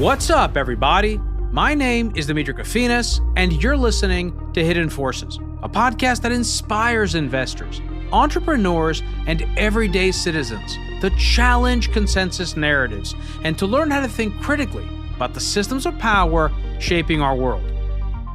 What's up, everybody? My name is Demetri Kofinas, and you're listening to Hidden Forces, a podcast that inspires investors, entrepreneurs, and everyday citizens to challenge consensus narratives and to learn how to think critically about the systems of power shaping our world.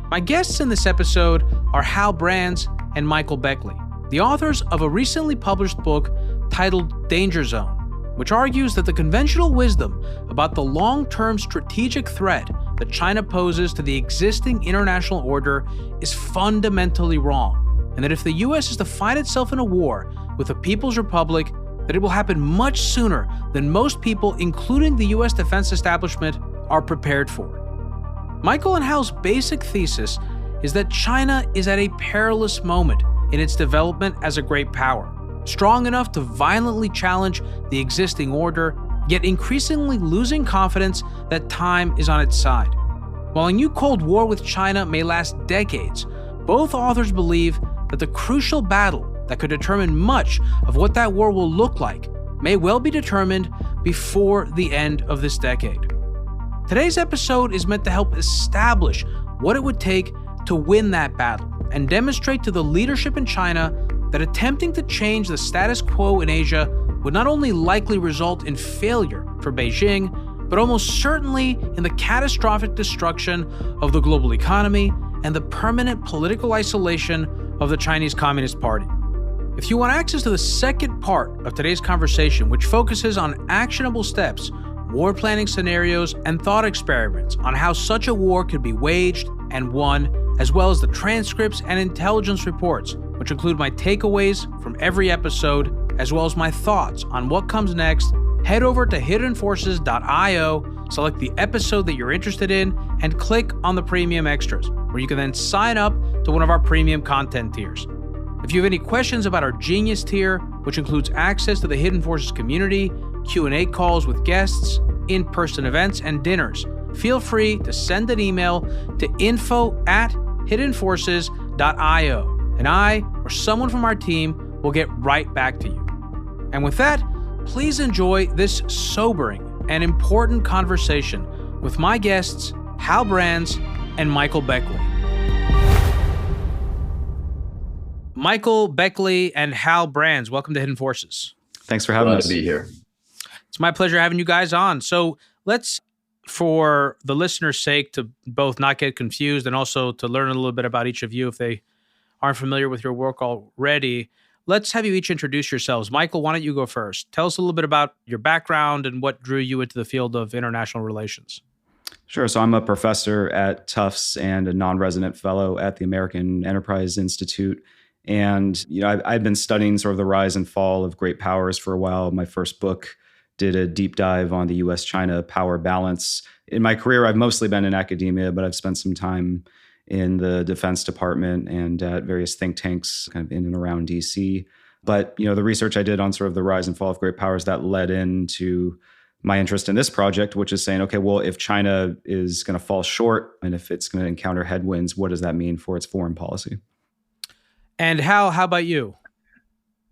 My guests in this episode are Hal Brands and Michael Beckley, the authors of a recently published book titled Danger Zone, which argues that the conventional wisdom about the long-term strategic threat that China poses to the existing international order is fundamentally wrong, and that if the U.S. is to find itself in a war with the People's Republic, that it will happen much sooner than most people, including the U.S. defense establishment, are prepared for. Michael and Hal's basic thesis is that China is at a perilous moment in its development as a great power, strong enough to violently challenge the existing order, yet increasingly losing confidence that time is on its side. While a new Cold War with China may last decades, both authors believe that the crucial battle that could determine much of what that war will look like may well be determined before the end of this decade. Today's episode is meant to help establish what it would take to win that battle and demonstrate to the leadership in China that attempting to change the status quo in Asia would not only likely result in failure for Beijing, but almost certainly in the catastrophic destruction of the global economy and the permanent political isolation of the Chinese Communist Party. If you want access to the second part of today's conversation, which focuses on actionable steps, war planning scenarios, and thought experiments on how such a war could be waged and won, as well as the transcripts and intelligence reports, which include my takeaways from every episode, as well as my thoughts on what comes next, head over to hiddenforces.io, select the episode that you're interested in, and click on the premium extras, where you can then sign up to one of our premium content tiers. If you have any questions about our Genius tier, which includes access to the Hidden Forces community, Q&A calls with guests, in-person events, and dinners, feel free to send an email to info@hiddenforces.io. And I or someone from our team will get right back to you. And with that, please enjoy this sobering and important conversation with my guests, Hal Brands and Michael Beckley. Michael Beckley and Hal Brands, welcome to Hidden Forces. Thanks for having us. Glad to be here. It's my pleasure having you guys on. So let's, for the listeners' sake, to both not get confused and also to learn a little bit about each of you if they aren't familiar with your work already, let's have you each introduce yourselves. Michael, why don't you go first? Tell us a little bit about your background and what drew you into the field of international relations. Sure. So I'm a professor at Tufts and a non-resident fellow at the American Enterprise Institute. And I've been studying sort of the rise and fall of great powers for a while. My first book did a deep dive on the U.S.-China power balance. In my career, I've mostly been in academia, but I've spent some time in the Defense Department and at various think tanks kind of in and around DC. But, the research I did on sort of the rise and fall of great powers, that led into my interest in this project, which is saying, okay, well, if China is going to fall short and if it's going to encounter headwinds, what does that mean for its foreign policy? And Hal, how about you?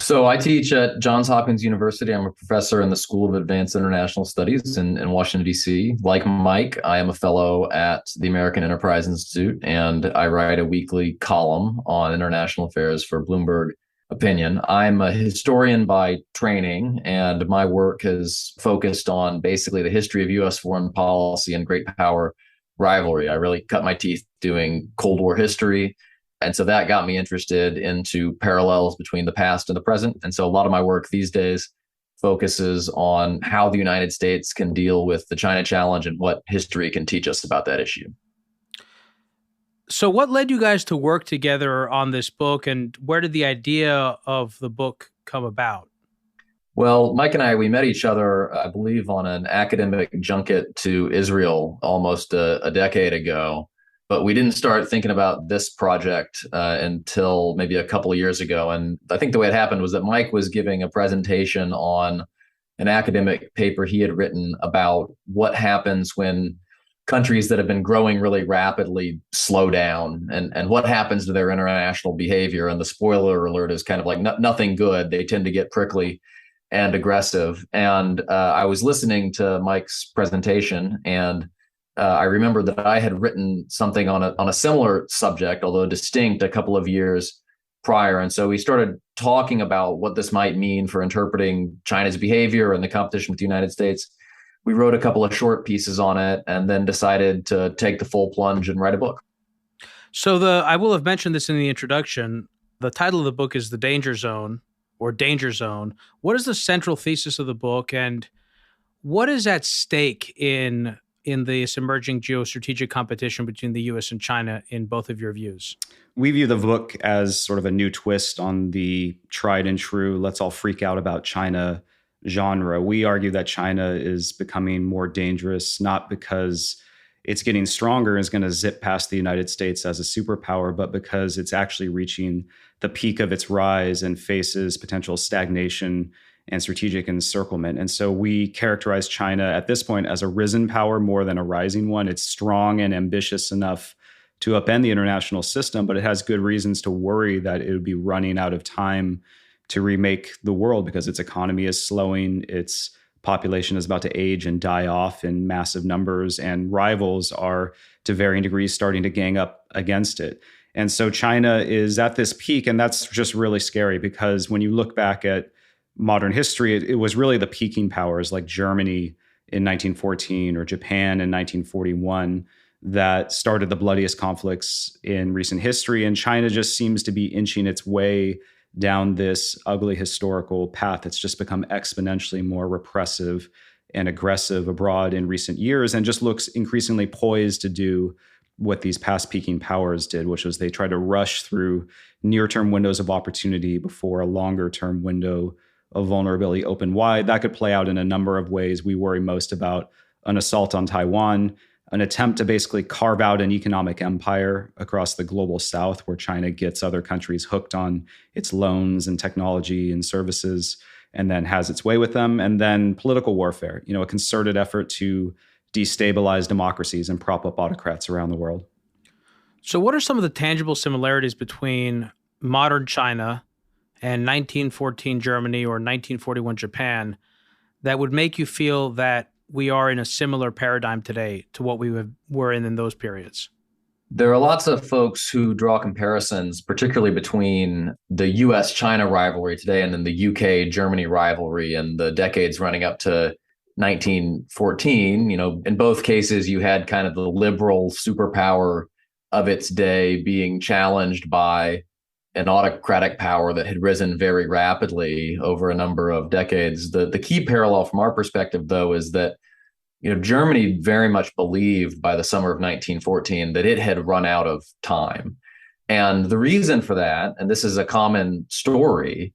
So I teach at Johns Hopkins University. I'm a professor in the School of Advanced International Studies in Washington, D.C. Like Mike, I am a fellow at the American Enterprise Institute, and I write a weekly column on international affairs for Bloomberg Opinion. I'm a historian by training, and my work has focused on basically the history of U.S. foreign policy and great power rivalry. I really cut my teeth doing Cold War history. And so that got me interested into parallels between the past and the present. And so a lot of my work these days focuses on how the United States can deal with the China challenge and what history can teach us about that issue. So what led you guys to work together on this book, and where did the idea of the book come about? Well, Mike and I, we met each other, I believe, on an academic junket to Israel almost a decade ago. But we didn't start thinking about this project until maybe a couple of years ago. And I think the way it happened was that Mike was giving a presentation on an academic paper he had written about what happens when countries that have been growing really rapidly slow down and what happens to their international behavior. And the spoiler alert is kind of like nothing good. They tend to get prickly and aggressive. And I was listening to Mike's presentation, and I remember that I had written something on a similar subject, although distinct, a couple of years prior. And so we started talking about what this might mean for interpreting China's behavior and the competition with the United States. We wrote a couple of short pieces on it and then decided to take the full plunge and write a book. So I will have mentioned this in the introduction. The title of the book is The Danger Zone or Danger Zone. What is the central thesis of the book, and what is at stake in this emerging geostrategic competition between the U.S. and China in both of your views? We view the book as sort of a new twist on the tried and true let's all freak out about China genre. We argue that China is becoming more dangerous, not because it's getting stronger and is going to zip past the United States as a superpower, but because it's actually reaching the peak of its rise and faces potential stagnation and strategic encirclement. And so we characterize China at this point as a risen power more than a rising one. It's strong and ambitious enough to upend the international system, but it has good reasons to worry that it would be running out of time to remake the world because its economy is slowing, its population is about to age and die off in massive numbers, and rivals are to varying degrees starting to gang up against it. And so China is at this peak, and that's just really scary because when you look back at modern history, it was really the peaking powers like Germany in 1914 or Japan in 1941 that started the bloodiest conflicts in recent history. And China just seems to be inching its way down this ugly historical path. It's just become exponentially more repressive and aggressive abroad in recent years and just looks increasingly poised to do what these past peaking powers did, which was they tried to rush through near-term windows of opportunity before a longer-term window of vulnerability opened wide. That could play out in a number of ways. We worry most about an assault on Taiwan, an attempt to basically carve out an economic empire across the global south where China gets other countries hooked on its loans and technology and services and then has its way with them. And then political warfare, a concerted effort to destabilize democracies and prop up autocrats around the world. So what are some of the tangible similarities between modern China and 1914 Germany or 1941 Japan that would make you feel that we are in a similar paradigm today to what we were in those periods? There are lots of folks who draw comparisons, particularly between the US-China rivalry today and then the UK-Germany rivalry in the decades running up to 1914. In both cases, you had kind of the liberal superpower of its day being challenged by an autocratic power that had risen very rapidly over a number of decades. The key parallel from our perspective, though, is that Germany very much believed by the summer of 1914 that it had run out of time. And the reason for that, and this is a common story,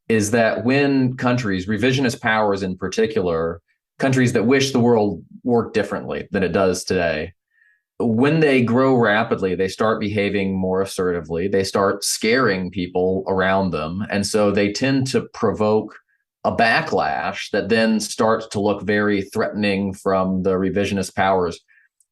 is that when countries, revisionist powers in particular, countries that wish the world worked differently than it does today, when they grow rapidly, they start behaving more assertively. They start scaring people around them. And so they tend to provoke a backlash that then starts to look very threatening from the revisionist powers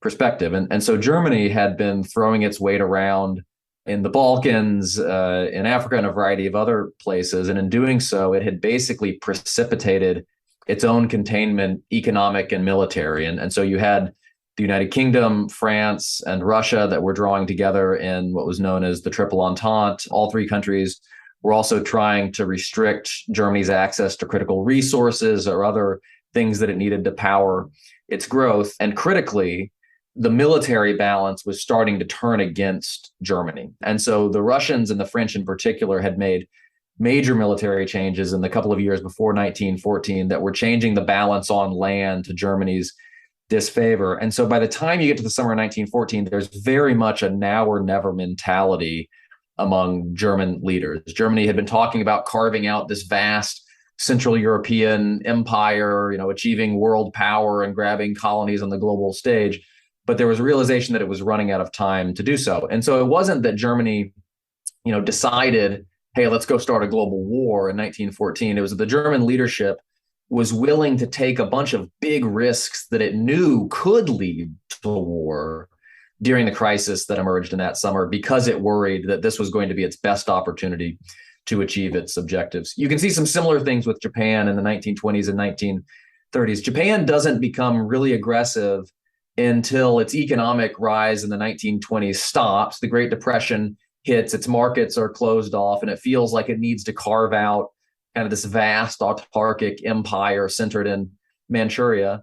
perspective. And so Germany had been throwing its weight around in the Balkans, in Africa, and a variety of other places. And in doing so, it had basically precipitated its own containment, economic and military. And so you had the United Kingdom, France, and Russia that were drawing together in what was known as the Triple Entente. All three countries were also trying to restrict Germany's access to critical resources or other things that it needed to power its growth. And critically, the military balance was starting to turn against Germany. And so the Russians and the French in particular had made major military changes in the couple of years before 1914 that were changing the balance on land to Germany's disfavor. And so by the time you get to the summer of 1914, there's very much a now or never mentality among German leaders. Germany had been talking about carving out this vast Central European empire, achieving world power and grabbing colonies on the global stage. But there was a realization that it was running out of time to do so. And so it wasn't that Germany, decided, hey, let's go start a global war in 1914. It was that the German leadership was willing to take a bunch of big risks that it knew could lead to a war during the crisis that emerged in that summer because it worried that this was going to be its best opportunity to achieve its objectives. You can see some similar things with Japan in the 1920s and 1930s. Japan doesn't become really aggressive until its economic rise in the 1920s stops. The Great Depression hits, its markets are closed off, and it feels like it needs to carve out kind of this vast autarkic empire centered in Manchuria.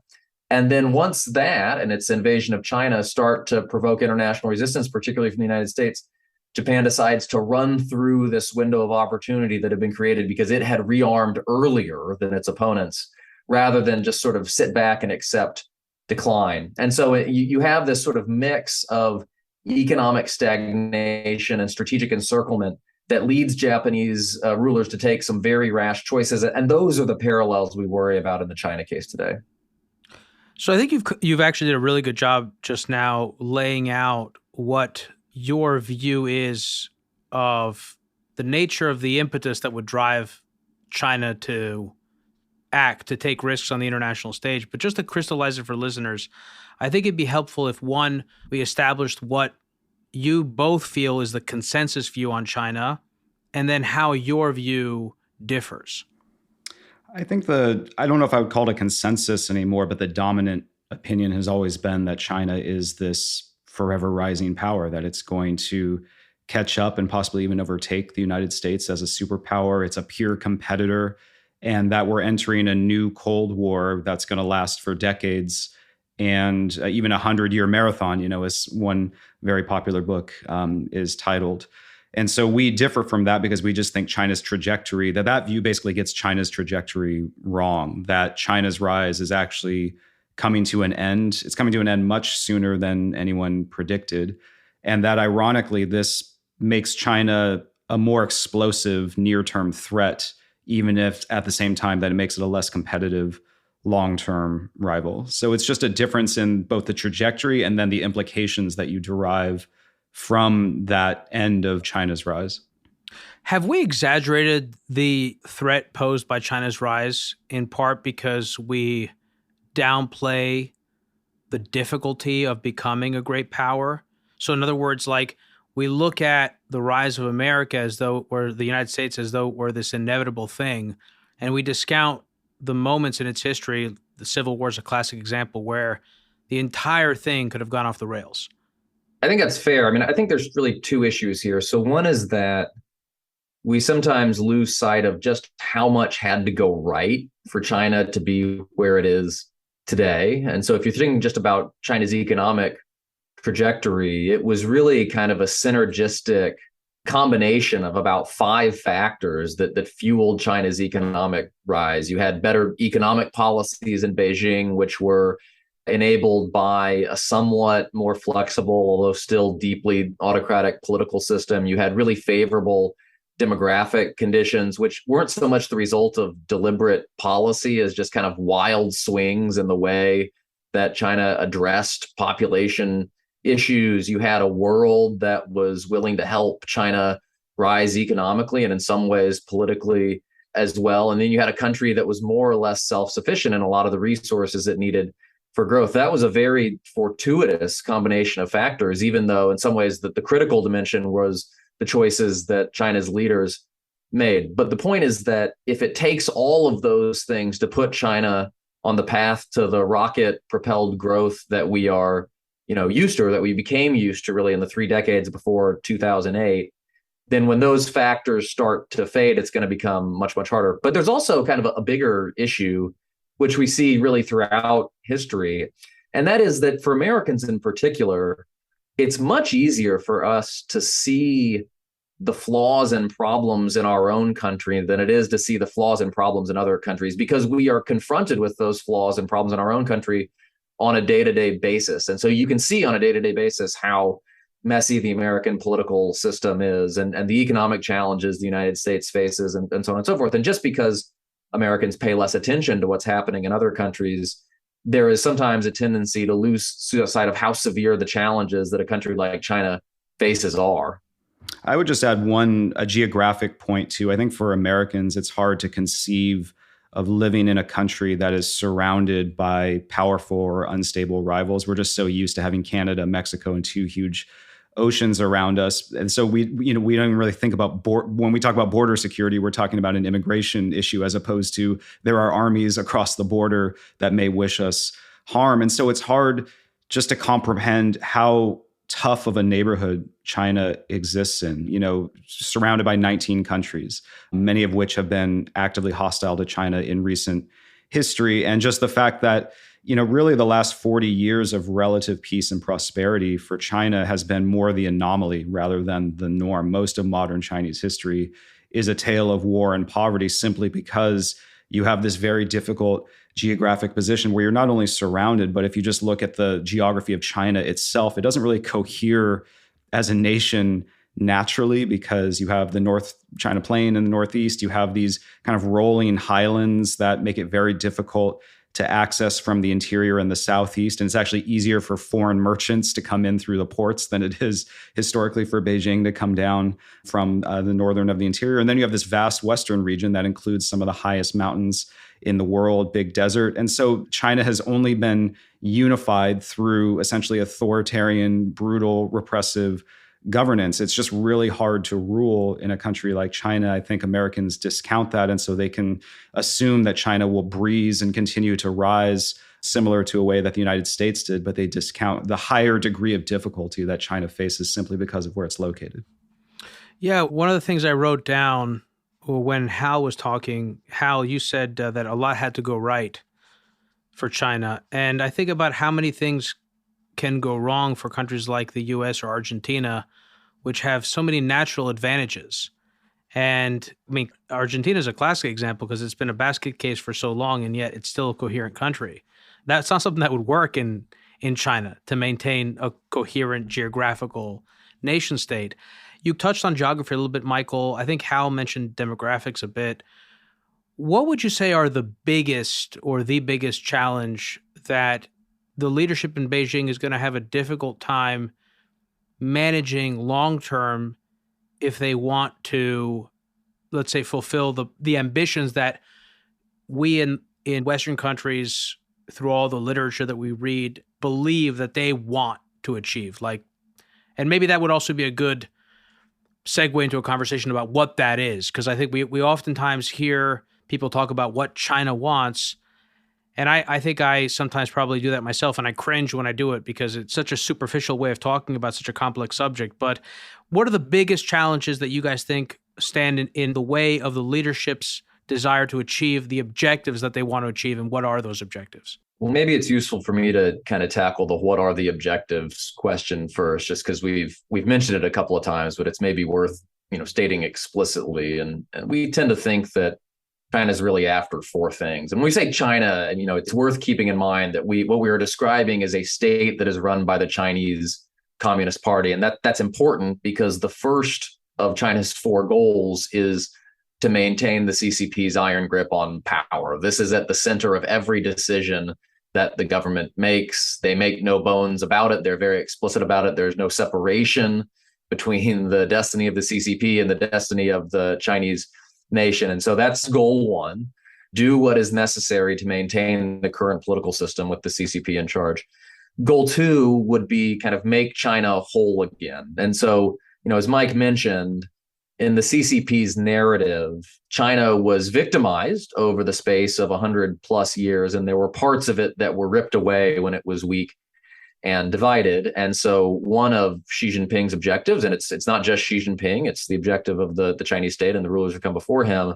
And then once that and its invasion of China start to provoke international resistance, particularly from the United States, Japan decides to run through this window of opportunity that had been created because it had rearmed earlier than its opponents, rather than just sort of sit back and accept decline. And so you have this sort of mix of economic stagnation and strategic encirclement that leads Japanese rulers to take some very rash choices. And those are the parallels we worry about in the China case today. So I think you've actually did a really good job just now laying out what your view is of the nature of the impetus that would drive China to act, to take risks on the international stage. But just to crystallize it for listeners, I think it'd be helpful if, one, we established what you both feel is the consensus view on China, and then how your view differs. I think I don't know if I would call it a consensus anymore, but the dominant opinion has always been that China is this forever rising power, that it's going to catch up and possibly even overtake the United States as a superpower. It's a peer competitor, and that we're entering a new Cold War that's going to last for decades, and even 100-year marathon, as one very popular book is titled. And so we differ from that because we just think China's trajectory, that view basically gets China's trajectory wrong, that China's rise is actually coming to an end. It's coming to an end much sooner than anyone predicted. And that ironically, this makes China a more explosive near-term threat, even if at the same time that it makes it a less competitive long-term rival. So it's just a difference in both the trajectory and then the implications that you derive from that end of China's rise. Have we exaggerated the threat posed by China's rise, in part because we downplay the difficulty of becoming a great power? So in other words, like, we look at the rise of America as though, or the United States as though we're this inevitable thing, and we discount the moments in its history. The Civil War is a classic example where the entire thing could have gone off the rails. I think that's fair. I mean, I think there's really two issues here. So one is that we sometimes lose sight of just how much had to go right for China to be where it is today. And so if you're thinking just about China's economic trajectory, it was really kind of a synergistic combination of about 5 factors that fueled China's economic rise. You had better economic policies in Beijing, which were enabled by a somewhat more flexible, although still deeply autocratic political system. You had really favorable demographic conditions, which weren't so much the result of deliberate policy as just kind of wild swings in the way that China addressed population issues. You had a world that was willing to help China rise economically and in some ways politically as well. And then you had a country that was more or less self-sufficient in a lot of the resources it needed for growth. That was a very fortuitous combination of factors, even though in some ways the critical dimension was the choices that China's leaders made. But the point is that if it takes all of those things to put China on the path to the rocket-propelled growth that we are, used to, or that we became used to really in the 3 decades before 2008, then when those factors start to fade, it's going to become much, much harder. But there's also kind of a bigger issue, which we see really throughout history. And that is that for Americans in particular, it's much easier for us to see the flaws and problems in our own country than it is to see the flaws and problems in other countries, because we are confronted with those flaws and problems in our own country on a day-to-day basis. And so you can see on a day-to-day basis how messy the American political system is and the economic challenges the United States faces and so on and so forth. And just because Americans pay less attention to what's happening in other countries, there is sometimes a tendency to lose sight of how severe the challenges that a country like China faces are. I would just add a geographic point too. I think for Americans, it's hard to conceive of living in a country that is surrounded by powerful or unstable rivals. We're just so used to having Canada, Mexico, and 2 huge oceans around us. And so we don't even really think about when we talk about border security, we're talking about an immigration issue, as opposed to there are armies across the border that may wish us harm. And so it's hard just to comprehend how tough of a neighborhood China exists in, surrounded by 19 countries, many of which have been actively hostile to China in recent history. And just the fact that, really the last 40 years of relative peace and prosperity for China has been more the anomaly rather than the norm. Most of modern Chinese history is a tale of war and poverty simply because you have this very difficult geographic position where you're not only surrounded, but if you just look at the geography of China itself, it doesn't really cohere as a nation naturally because you have the North China Plain in the northeast. You have these kind of rolling highlands that make it very difficult to access from the interior and the southeast. And it's actually easier for foreign merchants to come in through the ports than it is historically for Beijing to come down from the northern of the interior. And then you have this vast western region that includes some of the highest mountains in the world, big desert. And so China has only been unified through essentially authoritarian, brutal, repressive governance. It's just really hard to rule in a country like China. I think Americans discount that. And so they can assume that China will breeze and continue to rise similar to a way that the United States did, but they discount the higher degree of difficulty that China faces simply because of where it's located. Yeah, one of the things I wrote down when Hal was talking, Hal, you said that a lot had to go right for China. And I think about how many things can go wrong for countries like the US or Argentina, which have so many natural advantages. And I mean, Argentina is a classic example because it's been a basket case for so long, and yet it's still a coherent country. That's not something that would work in China to maintain a coherent geographical nation state. You touched on geography a little bit, Michael. I think Hal mentioned demographics a bit. What would you say are the biggest challenge that the leadership in Beijing is going to have a difficult time managing long-term if they want to, let's say, fulfill the ambitions that we in Western countries, through all the literature that we read, believe that they want to achieve? And maybe that would also be a good segue into a conversation about what that is, because I think we oftentimes hear people talk about what China wants. And I think I sometimes probably do that myself, and I cringe when I do it because it's such a superficial way of talking about such a complex subject. But what are the biggest challenges that you guys think stand in the way of the leadership's desire to achieve the objectives that they want to achieve, and what are those objectives? Well, maybe it's useful for me to kind of tackle the what are the objectives question first, just because we've mentioned it a couple of times, but it's maybe worth stating explicitly. And we tend to think that China's really after four things. And when we say China, and it's worth keeping in mind that what we are describing is a state that is run by the Chinese Communist Party. And that's important because the first of China's four goals is to maintain the CCP's iron grip on power. This is at the center of every decision that the government makes. They make no bones about it. They're very explicit about it. There's no separation between the destiny of the CCP and the destiny of the Chinese nation. And so that's goal one: do what is necessary to maintain the current political system with the CCP in charge. Goal two would be kind of make China whole again. And so, as Mike mentioned, in the CCP's narrative, China was victimized over the space of 100 plus years, and there were parts of it that were ripped away when it was weak and divided. And so one of Xi Jinping's objectives, and it's not just Xi Jinping, it's the objective of the Chinese state and the rulers who come before him,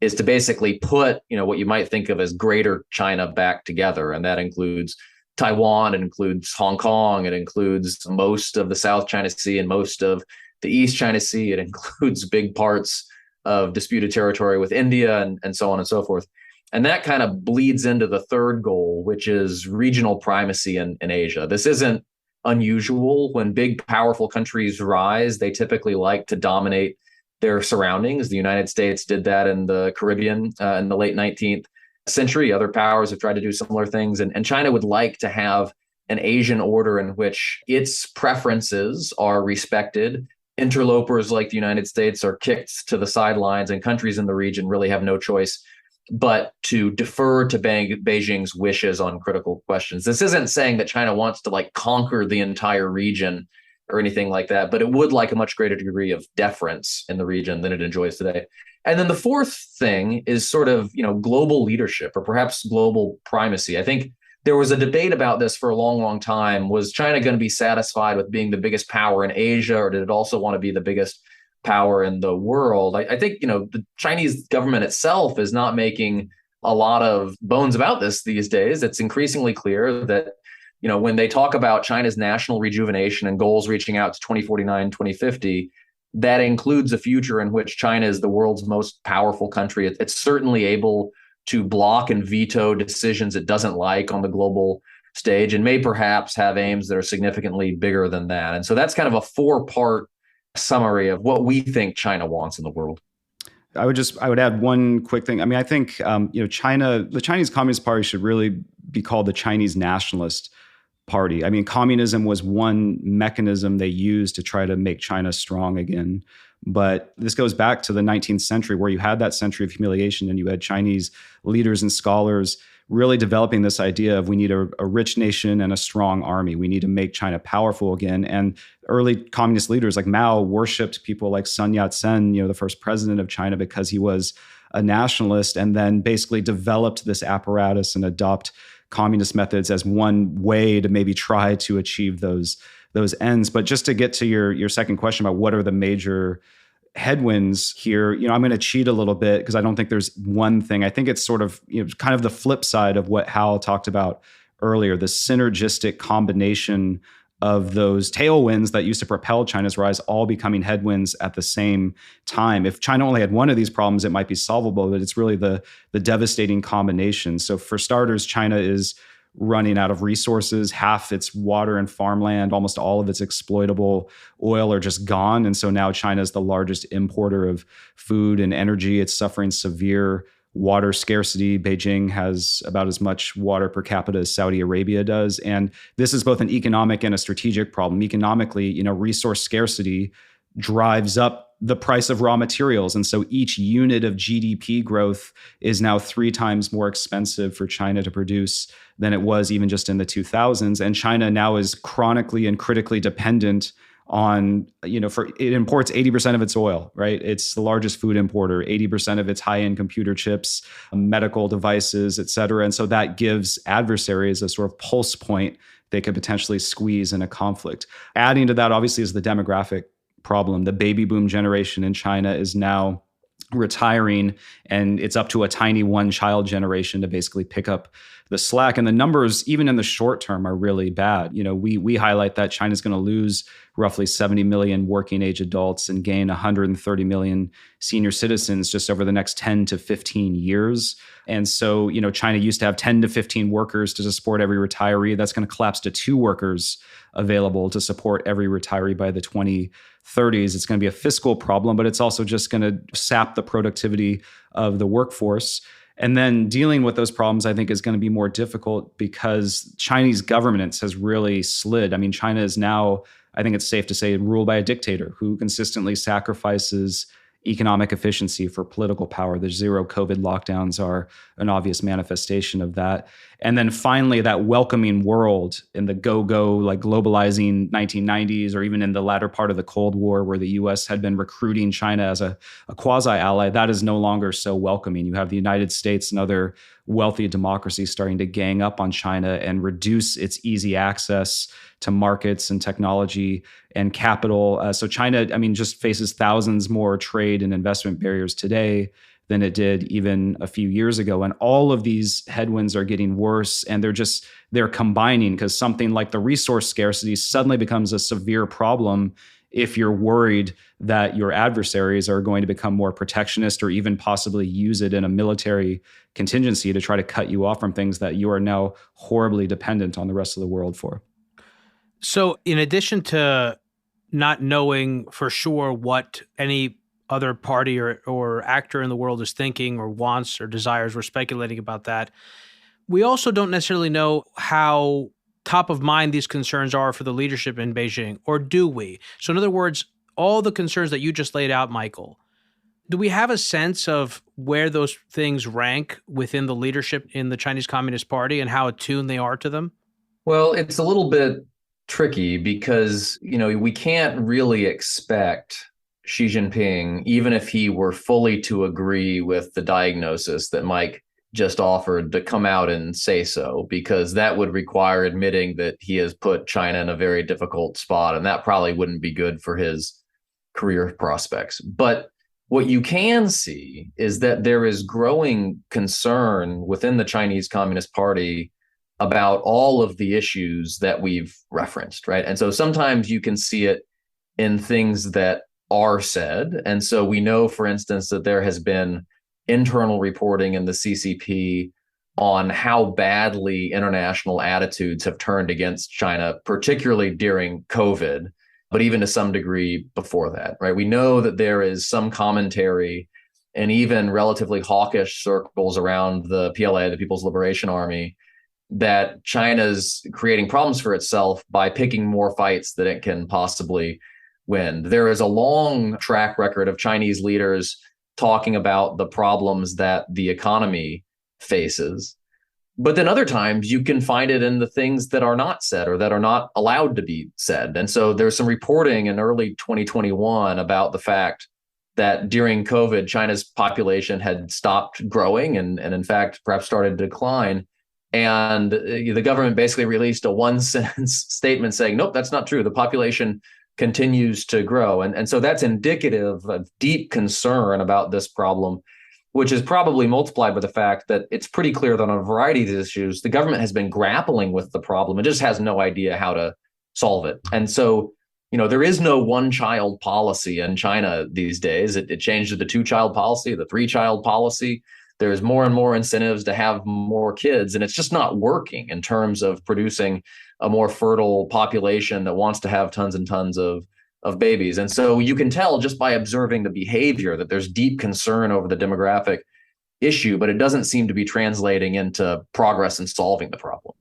is to basically put, what you might think of as greater China back together. And that includes Taiwan, it includes Hong Kong, it includes most of the South China Sea and most of the East China Sea, it includes big parts of disputed territory with India and so on and so forth. And that kind of bleeds into the third goal, which is regional primacy in Asia. This isn't unusual. When big, powerful countries rise, they typically like to dominate their surroundings. The United States did that in the Caribbean in the late 19th century. Other powers have tried to do similar things. And China would like to have an Asian order in which its preferences are respected. Interlopers like the United States are kicked to the sidelines, and countries in the region really have no choice but to defer to Beijing's wishes on critical questions. This isn't saying that China wants to conquer the entire region or anything like that, but it would like a much greater degree of deference in the region than it enjoys today. And then the fourth thing is sort of, global leadership, or perhaps global primacy. I think there was a debate about this for a long, long time. Was China going to be satisfied with being the biggest power in Asia, or did it also want to be the biggest power in the world? I think, the Chinese government itself is not making a lot of bones about this these days. It's increasingly clear that, when they talk about China's national rejuvenation and goals reaching out to 2049, 2050, that includes a future in which China is the world's most powerful country. It's certainly able to block and veto decisions it doesn't like on the global stage, and may perhaps have aims that are significantly bigger than that. And so that's kind of a 4-part summary of what we think China wants in the world. I would add one quick thing. I mean, I think China, the Chinese Communist Party should really be called the Chinese Nationalist Party. I mean, communism was one mechanism they used to try to make China strong again. But this goes back to the 19th century, where you had that century of humiliation, and you had Chinese leaders and scholars really developing this idea of we need a rich nation and a strong army. We need to make China powerful again. And early communist leaders like Mao worshipped people like Sun Yat-sen, the first president of China, because he was a nationalist, and then basically developed this apparatus and adopt communist methods as one way to maybe try to achieve those ends. But just to get to your second question about what are the major headwinds here, I'm going to cheat a little bit because I don't think there's one thing. I think it's sort of kind of the flip side of what Hal talked about earlier, the synergistic combination of those tailwinds that used to propel China's rise all becoming headwinds at the same time. If China only had one of these problems, it might be solvable, but it's really the devastating combination. So for starters, China is running out of resources. Half its water and farmland, almost all of its exploitable oil are just gone. And so now China is the largest importer of food and energy. It's suffering severe water scarcity. Beijing has about as much water per capita as Saudi Arabia does. And this is both an economic and a strategic problem. Economically, resource scarcity drives up the price of raw materials. And so each unit of GDP growth is now 3 times more expensive for China to produce than it was even just in the 2000s. And China now is chronically and critically dependent on, it imports 80% of its oil, right? It's the largest food importer, 80% of its high-end computer chips, medical devices, et cetera. And so that gives adversaries a sort of pulse point they could potentially squeeze in a conflict. Adding to that, obviously, is the demographic problem. The baby boom generation in China is now retiring, and it's up to a tiny one-child generation to basically pick up the slack. And the numbers, even in the short term, are really bad. We highlight that China's going to lose roughly 70 million working age adults and gain 130 million senior citizens just over the next 10 to 15 years. And so, China used to have 10 to 15 workers to support every retiree. That's going to collapse to 2 workers available to support every retiree by the 2030s. It's going to be a fiscal problem, but it's also just going to sap the productivity of the workforce. And then dealing with those problems, I think, is going to be more difficult because Chinese governance has really slid. I mean, China is now, I think it's safe to say, ruled by a dictator who consistently sacrifices economic efficiency for political power. The zero COVID lockdowns are an obvious manifestation of that. And then finally, that welcoming world in the go-go, like globalizing 1990s, or even in the latter part of the Cold War, where the US had been recruiting China as a quasi-ally, that is no longer so welcoming. You have the United States and other wealthy democracies starting to gang up on China and reduce its easy access to markets and technology and capital. So China, just faces thousands more trade and investment barriers today than it did even a few years ago. And all of these headwinds are getting worse, and they're combining, because something like the resource scarcity suddenly becomes a severe problem if you're worried that your adversaries are going to become more protectionist or even possibly use it in a military contingency to try to cut you off from things that you are now horribly dependent on the rest of the world for. So in addition to not knowing for sure what any other party or actor in the world is thinking or wants or desires, we're speculating about that, we also don't necessarily know how top of mind these concerns are for the leadership in Beijing, or do we? So in other words, all the concerns that you just laid out, Michael, do we have a sense of where those things rank within the leadership in the Chinese Communist Party and how attuned they are to them? Well, it's a little bit tricky because, we can't really expect Xi Jinping, even if he were fully to agree with the diagnosis that Mike just offered to come out and say so, because that would require admitting that he has put China in a very difficult spot, and that probably wouldn't be good for his career prospects. But what you can see is that there is growing concern within the Chinese Communist Party about all of the issues that we've referenced, right? And so sometimes you can see it in things that are said. And so we know, for instance, that there has been internal reporting in the CCP on how badly international attitudes have turned against China, particularly during COVID, but even to some degree before that, right? We know that there is some commentary and even relatively hawkish circles around the PLA, the People's Liberation Army, that China's creating problems for itself by picking more fights that it can possibly win. There is a long track record of Chinese leaders talking about the problems that the economy faces. But then other times you can find it in the things that are not said or that are not allowed to be said. And so there's some reporting in early 2021 about the fact that during COVID, China's population had stopped growing and in fact, perhaps started to decline. And the government basically released a one-sentence statement saying, nope, that's not true. The population continues to grow. And so that's indicative of deep concern about this problem, which is probably multiplied by the fact that it's pretty clear that on a variety of these issues, the government has been grappling with the problem. It just has no idea how to solve it. And so, there is no one-child policy in China these days. It changed to the two-child policy, the three-child policy. There's more and more incentives to have more kids, and it's just not working in terms of producing a more fertile population that wants to have tons and tons of babies. And so you can tell just by observing the behavior that there's deep concern over the demographic issue, but it doesn't seem to be translating into progress in solving the problem.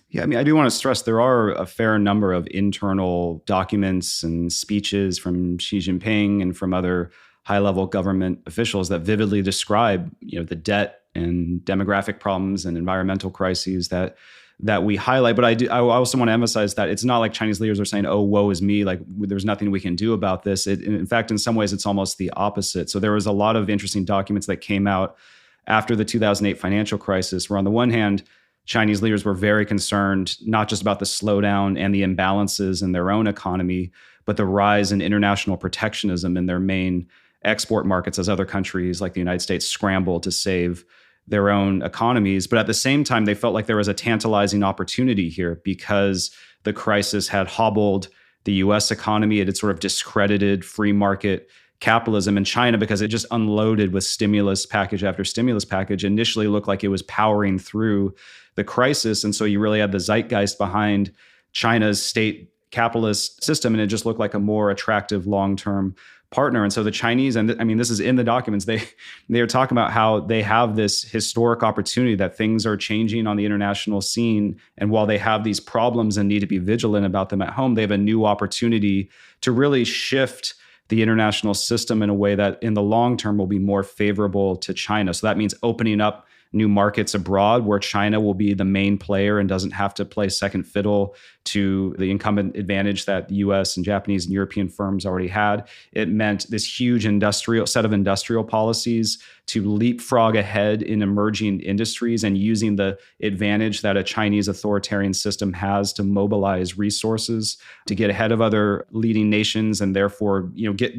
Yeah, I mean, I do want to stress there are a fair number of internal documents and speeches from Xi Jinping and from other high-level government officials that vividly describe, the debt and demographic problems and environmental crises that we highlight. But I also want to emphasize that it's not like Chinese leaders are saying, oh, woe is me, like there's nothing we can do about this. In fact, in some ways, it's almost the opposite. So there was a lot of interesting documents that came out after the 2008 financial crisis, where on the one hand, Chinese leaders were very concerned, not just about the slowdown and the imbalances in their own economy, but the rise in international protectionism in their main export markets as other countries like the United States scramble to save their own economies. But at the same time, they felt like there was a tantalizing opportunity here because the crisis had hobbled the US economy. It had sort of discredited free market capitalism, in China, because it just unloaded with stimulus package after stimulus package, initially looked like it was powering through the crisis. And so you really had the zeitgeist behind China's state capitalist system, and it just looked like a more attractive long-term partner. And so the Chinese, and I mean, this is in the documents, they are talking about how they have this historic opportunity, that things are changing on the international scene. And while they have these problems and need to be vigilant about them at home, they have a new opportunity to really shift the international system in a way that in the long term will be more favorable to China. So that means opening up new markets abroad where China will be the main player and doesn't have to play second fiddle to the incumbent advantage that the US and Japanese and European firms already had. It meant this huge set of industrial policies to leapfrog ahead in emerging industries and using the advantage that a Chinese authoritarian system has to mobilize resources to get ahead of other leading nations and therefore,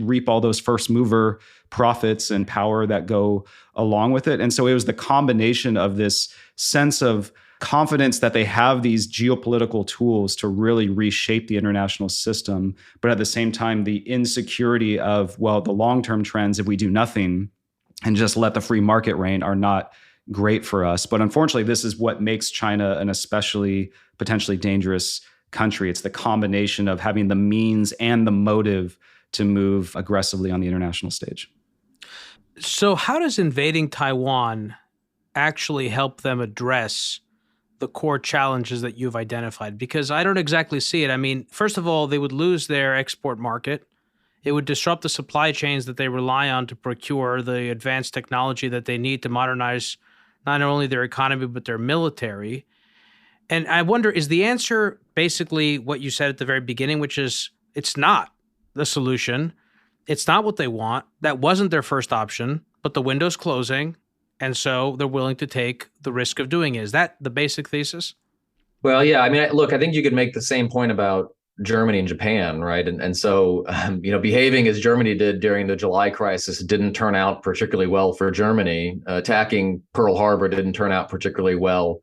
reap all those first mover profits and power that go along with it. And so it was the combination of this sense of confidence that they have these geopolitical tools to really reshape the international system, but at the same time, the insecurity of, well, the long-term trends, if we do nothing and just let the free market reign, are not great for us. But unfortunately, this is what makes China an especially potentially dangerous country. It's the combination of having the means and the motive to move aggressively on the international stage. So how does invading Taiwan actually help them address the core challenges that you've identified? Because I don't exactly see it. I mean, first of all, they would lose their export market. It would disrupt the supply chains that they rely on to procure the advanced technology that they need to modernize not only their economy, but their military. And I wonder, is the answer basically what you said at the very beginning, which is it's not the solution. It's not what they want. That wasn't their first option, but the window's closing. And so they're willing to take the risk of doing it. Is that the basic thesis? Well, yeah. I mean, look, I think you could make the same point about Germany and Japan, right? And so, behaving as Germany did during the July crisis didn't turn out particularly well for Germany. Attacking Pearl Harbor didn't turn out particularly well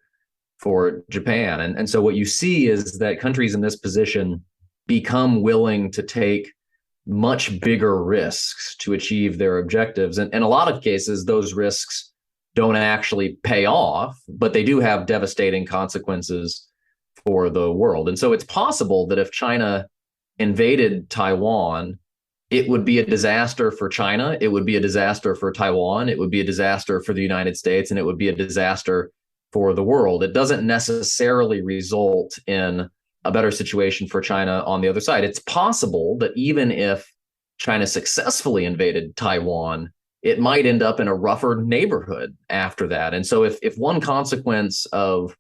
for Japan. And so what you see is that countries in this position become willing to take much bigger risks to achieve their objectives. And in a lot of cases, those risks don't actually pay off, but they do have devastating consequences for the world. And so it's possible that if China invaded Taiwan, it would be a disaster for China, it would be a disaster for Taiwan, it would be a disaster for the United States, and it would be a disaster for the world. It doesn't necessarily result in a better situation for China on the other side. It's possible that even if China successfully invaded Taiwan, it might end up in a rougher neighborhood after that. And so if one consequence of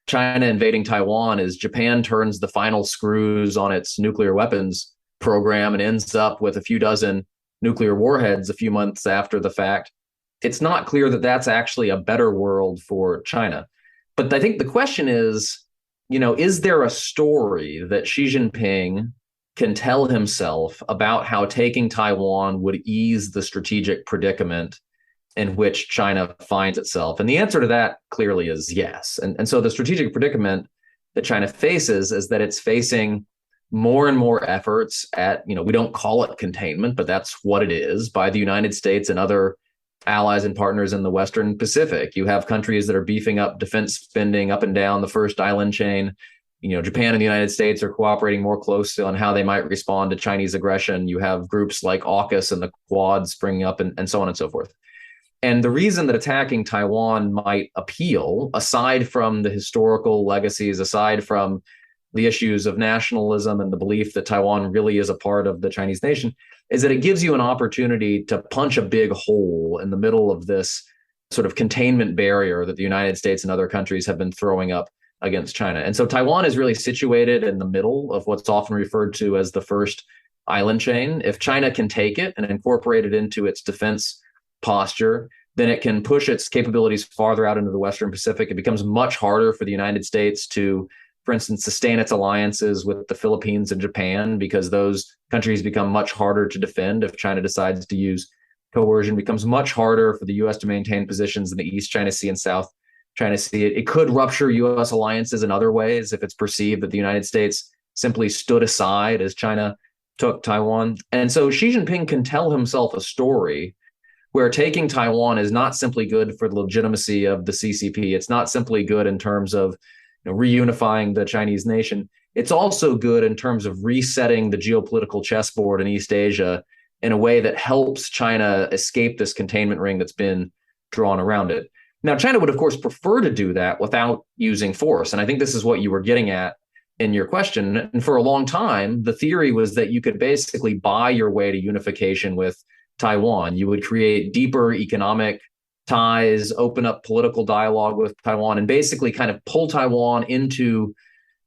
China invading Taiwan is Japan turns the final screws on its nuclear weapons program and ends up with a few dozen nuclear warheads a few months after the fact, it's not clear that that's actually a better world for China. But I think the question is there a story that Xi Jinping can tell himself about how taking Taiwan would ease the strategic predicament in which China finds itself? And the answer to that clearly is yes. And so the strategic predicament that China faces is that it's facing more and more efforts at, we don't call it containment, but that's what it is, by the United States and other allies and partners in the Western Pacific. You have countries that are beefing up defense spending up and down the first island chain. Japan and the United States are cooperating more closely on how they might respond to Chinese aggression. You have groups like AUKUS and the Quad springing up and so on and so forth. And the reason that attacking Taiwan might appeal, aside from the historical legacies, aside from the issues of nationalism and the belief that Taiwan really is a part of the Chinese nation, is that it gives you an opportunity to punch a big hole in the middle of this sort of containment barrier that the United States and other countries have been throwing up against China. And so Taiwan is really situated in the middle of what's often referred to as the first island chain. If China can take it and incorporate it into its defense posture, then it can push its capabilities farther out into the Western Pacific. It becomes much harder for the United States to, for instance, sustain its alliances with the Philippines and Japan, because those countries become much harder to defend if China decides to use coercion. It becomes much harder for the U.S. to maintain positions in the East China Sea and South China Sea. It could rupture U.S. alliances in other ways if it's perceived that the United States simply stood aside as China took Taiwan. And so Xi Jinping can tell himself a story where taking Taiwan is not simply good for the legitimacy of the CCP. It's not simply good in terms of reunifying the Chinese nation. It's also good in terms of resetting the geopolitical chessboard in East Asia in a way that helps China escape this containment ring that's been drawn around it. Now, China would, of course, prefer to do that without using force. And I think this is what you were getting at in your question. And for a long time, the theory was that you could basically buy your way to unification with Taiwan. You would create deeper economic ties, open up political dialogue with Taiwan, and basically kind of pull Taiwan into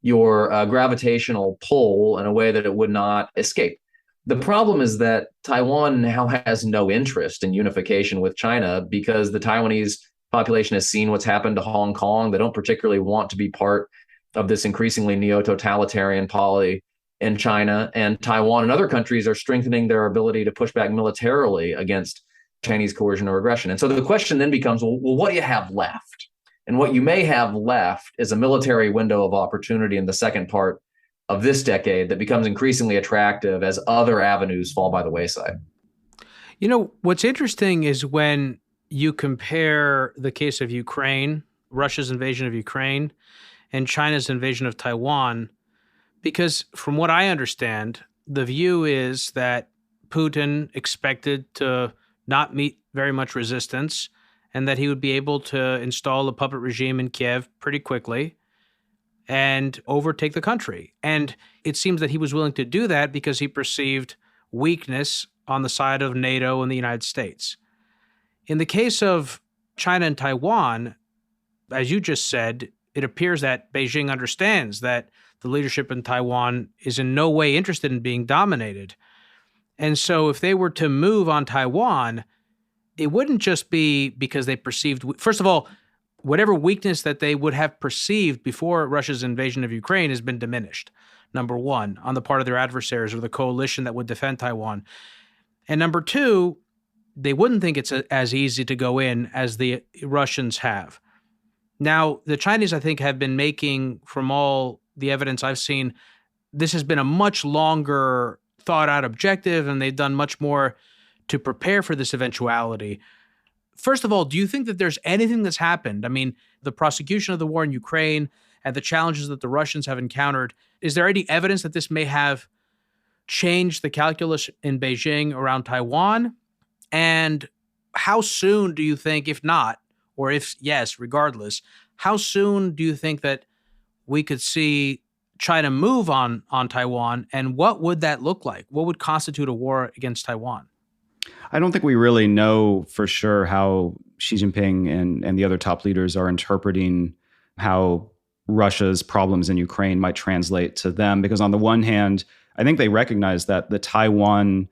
your gravitational pull in a way that it would not escape. The problem is that Taiwan now has no interest in unification with China because the Taiwanese population has seen what's happened to Hong Kong. They don't particularly want to be part of this increasingly neo-totalitarian polity in China. And Taiwan and other countries are strengthening their ability to push back militarily against Chinese coercion or aggression. And so the question then becomes, well, what do you have left? And what you may have left is a military window of opportunity in the second part of this decade that becomes increasingly attractive as other avenues fall by the wayside. What's interesting is when you compare the case of Ukraine, Russia's invasion of Ukraine, and China's invasion of Taiwan, because from what I understand, the view is that Putin expected to not meet very much resistance and that he would be able to install a puppet regime in Kiev pretty quickly and overtake the country. And it seems that he was willing to do that because he perceived weakness on the side of NATO and the United States. In the case of China and Taiwan, as you just said, it appears that Beijing understands that the leadership in Taiwan is in no way interested in being dominated. And so if they were to move on Taiwan, it wouldn't just be because they perceived, first of all, whatever weakness that they would have perceived before Russia's invasion of Ukraine has been diminished, number one, on the part of their adversaries or the coalition that would defend Taiwan. And number two, they wouldn't think it's as easy to go in as the Russians have. Now, the Chinese, I think, have been making, from all the evidence I've seen, this has been a much longer thought out objective, and they've done much more to prepare for this eventuality. First of all, do you think that there's anything that's happened? I mean, the prosecution of the war in Ukraine and the challenges that the Russians have encountered, is there any evidence that this may have changed the calculus in Beijing around Taiwan? And how soon do you think, if not, or if yes, regardless, how soon do you think that we could see China move on Taiwan? And what would that look like? What would constitute a war against Taiwan? I don't think we really know for sure how Xi Jinping and the other top leaders are interpreting how Russia's problems in Ukraine might translate to them. Because on the one hand, I think they recognize that the Taiwan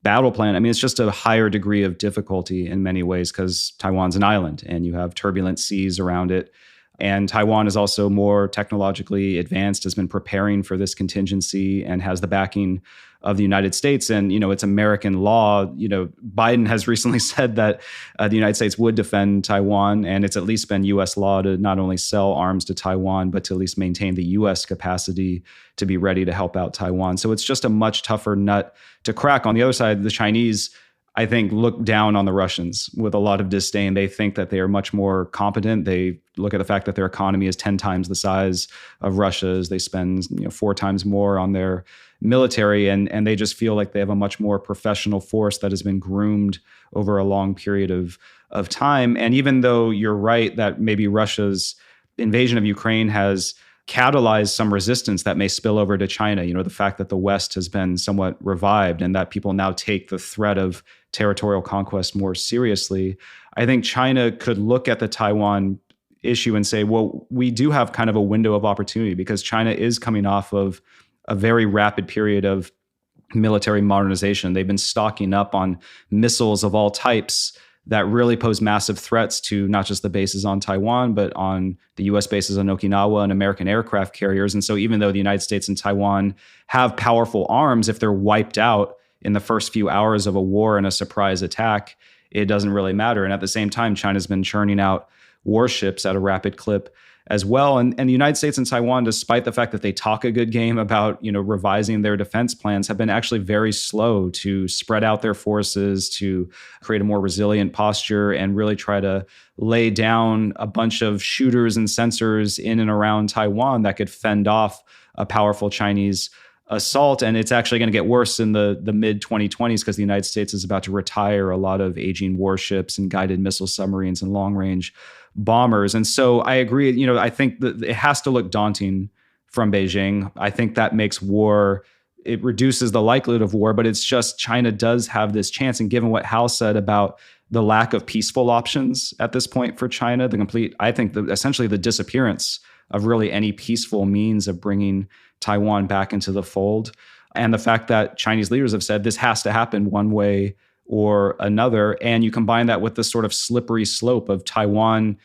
battle plan, I mean, it's just a higher degree of difficulty in many ways because Taiwan's an island and you have turbulent seas around it. And Taiwan is also more technologically advanced, has been preparing for this contingency and has the backing of the United States. And, it's American law. Biden has recently said that the United States would defend Taiwan. And it's at least been U.S. law to not only sell arms to Taiwan, but to at least maintain the U.S. capacity to be ready to help out Taiwan. So it's just a much tougher nut to crack. On the other side, the Chinese, I think, look down on the Russians with a lot of disdain. They think that they are much more competent. They look at the fact that their economy is 10 times the size of Russia's. They spend 4 times more on their military, and they just feel like they have a much more professional force that has been groomed over a long period of time. And even though you're right that maybe Russia's invasion of Ukraine has catalyze some resistance that may spill over to China. The fact that the West has been somewhat revived and that people now take the threat of territorial conquest more seriously. I think China could look at the Taiwan issue and say, well, we do have kind of a window of opportunity because China is coming off of a very rapid period of military modernization. They've been stocking up on missiles of all types that really pose massive threats to not just the bases on Taiwan, but on the U.S. bases on Okinawa and American aircraft carriers. And so even though the United States and Taiwan have powerful arms, if they're wiped out in the first few hours of a war and a surprise attack, it doesn't really matter. And at the same time, China's been churning out warships at a rapid clip as well. And the United States and Taiwan, despite the fact that they talk a good game about, revising their defense plans, have been actually very slow to spread out their forces, to create a more resilient posture and really try to lay down a bunch of shooters and sensors in and around Taiwan that could fend off a powerful Chinese assault. And it's actually going to get worse in the mid 2020s because the United States is about to retire a lot of aging warships and guided missile submarines and long range bombers. And so I agree, I think that it has to look daunting from Beijing. I think that makes war, it reduces the likelihood of war, but it's just China does have this chance. And given what Hal said about the lack of peaceful options at this point for China, essentially the disappearance of really any peaceful means of bringing Taiwan back into the fold. And the fact that Chinese leaders have said this has to happen one way or another. And you combine that with the sort of slippery slope of Taiwan